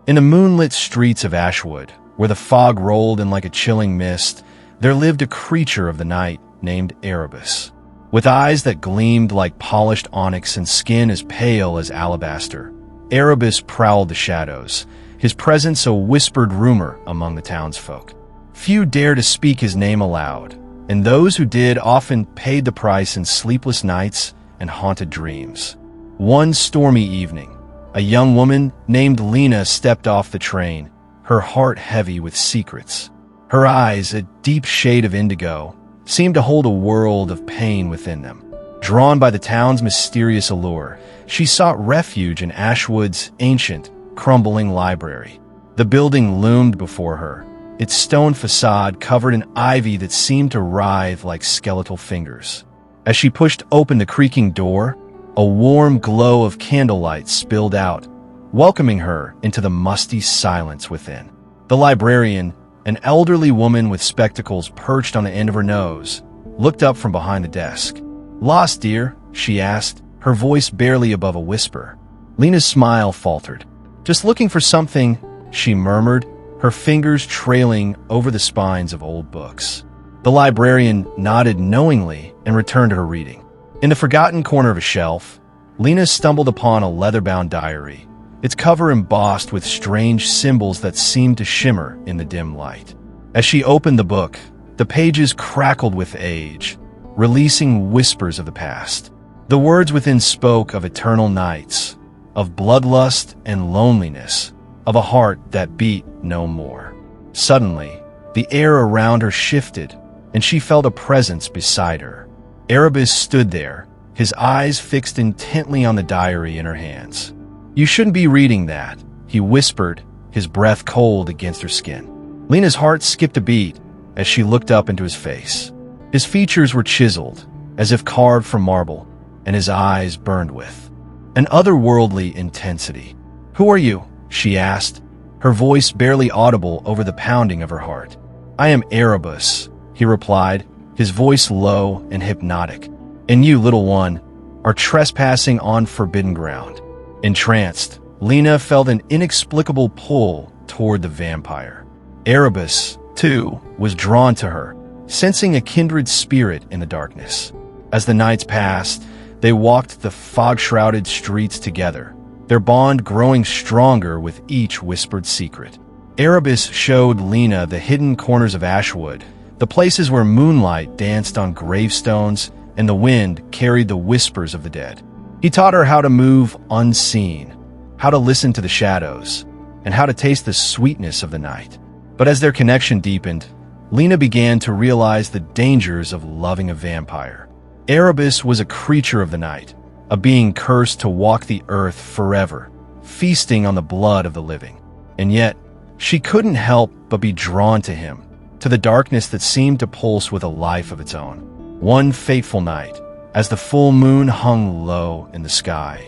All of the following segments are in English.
In the moonlit streets of Ashwood, where the fog rolled in like a chilling mist, there lived a creature of the night named Erebus. With eyes that gleamed like polished onyx and skin as pale as alabaster, Erebus prowled the shadows, his presence a whispered rumor among the townsfolk. Few dared to speak his name aloud, and those who did often paid the price in sleepless nights and haunted dreams. One stormy evening, a young woman named Lena stepped off the train, her heart heavy with secrets. Her eyes, a deep shade of indigo, seemed to hold a world of pain within them. Drawn by the town's mysterious allure, she sought refuge in Ashwood's ancient, crumbling library. The building loomed before her, its stone facade covered in ivy that seemed to writhe like skeletal fingers. As she pushed open the creaking door, a warm glow of candlelight spilled out, welcoming her into the musty silence within. The librarian, an elderly woman with spectacles perched on the end of her nose, looked up from behind the desk. "Lost, dear?" she asked, her voice barely above a whisper. Lena's smile faltered. "Just looking for something," she murmured, her fingers trailing over the spines of old books. The librarian nodded knowingly and returned to her reading. In the forgotten corner of a shelf, Lena stumbled upon a leather-bound diary, its cover embossed with strange symbols that seemed to shimmer in the dim light. As she opened the book, the pages crackled with age, releasing whispers of the past. The words within spoke of eternal nights, of bloodlust and loneliness, of a heart that beat no more. Suddenly, the air around her shifted, and she felt a presence beside her. Erebus stood there, his eyes fixed intently on the diary in her hands. "You shouldn't be reading that," he whispered, his breath cold against her skin. Lena's heart skipped a beat as she looked up into his face. His features were chiseled, as if carved from marble, and his eyes burned with an otherworldly intensity. "Who are you?" she asked, her voice barely audible over the pounding of her heart. "I am Erebus," he replied, his voice low and hypnotic. "And you, little one, are trespassing on forbidden ground." Entranced, Lena felt an inexplicable pull toward the vampire. Erebus, too, was drawn to her, sensing a kindred spirit in the darkness. As the nights passed, they walked the fog-shrouded streets together, their bond growing stronger with each whispered secret. Erebus showed Lena the hidden corners of Ashwood, the places where moonlight danced on gravestones and the wind carried the whispers of the dead. He taught her how to move unseen, how to listen to the shadows, and how to taste the sweetness of the night. But as their connection deepened, Lena began to realize the dangers of loving a vampire. Erebus was a creature of the night, a being cursed to walk the earth forever, feasting on the blood of the living. And yet, she couldn't help but be drawn to him, to the darkness that seemed to pulse with a life of its own. One fateful night, as the full moon hung low in the sky,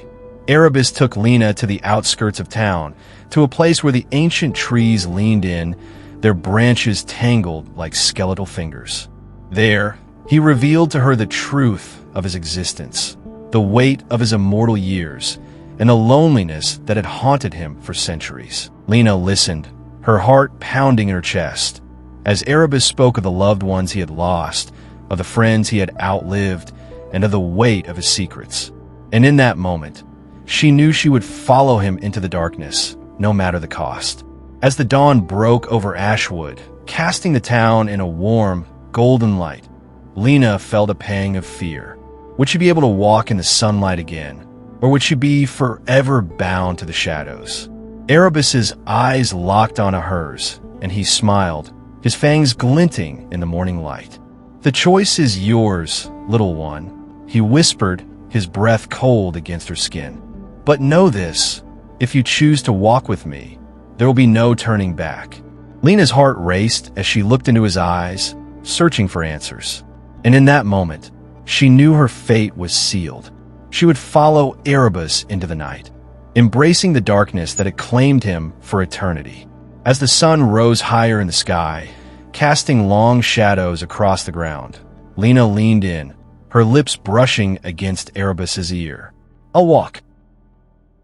Erebus took Lena to the outskirts of town, to a place where the ancient trees leaned in, their branches tangled like skeletal fingers. There, he revealed to her the truth of his existence, the weight of his immortal years, and the loneliness that had haunted him for centuries. Lena listened, her heart pounding in her chest, as Erebus spoke of the loved ones he had lost, of the friends he had outlived, and of the weight of his secrets. And in that moment, she knew she would follow him into the darkness, no matter the cost. As the dawn broke over Ashwood, casting the town in a warm, golden light, Lena felt a pang of fear. Would she be able to walk in the sunlight again, or would she be forever bound to the shadows? Erebus's eyes locked onto hers, and he smiled, his fangs glinting in the morning light. "The choice is yours, little one," he whispered, his breath cold against her skin. "But know this, if you choose to walk with me, there will be no turning back." Lena's heart raced as she looked into his eyes, searching for answers. And in that moment, she knew her fate was sealed. She would follow Erebus into the night, embracing the darkness that had claimed him for eternity. As the sun rose higher in the sky, casting long shadows across the ground, Lena leaned in, her lips brushing against Erebus's ear. "I'll walk,"